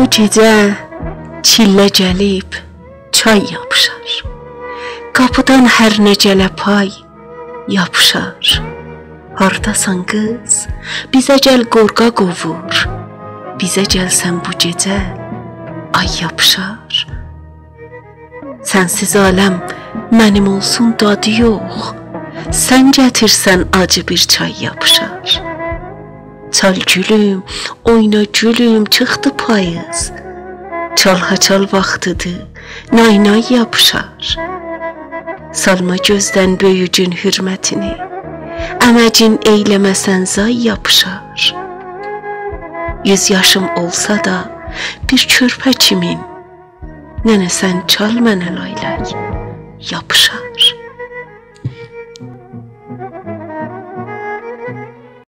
Bu gecə çillə gəlib çay yapışar. Qapıdan hər nə gələ pay yapışar. Hardasan qız, bizə gəl qorqa qovur. Bizə gəlsən bu gecə ay yapışar. Sənsiz aləm mənim olsun dadı yox. Sən gətirsən acı bir çay yapışar. Çal gülüm, oyna gülüm, çıxdı payız. Çalha-çal vaxtıdır, nay-nay yapışar. Salma gözdən böyücün hürmətini, əməcin eyləməsən zay yapışar. 100 yaşım olsa da bir körpə kimin, nənə sən çal mənə laylay yapışar.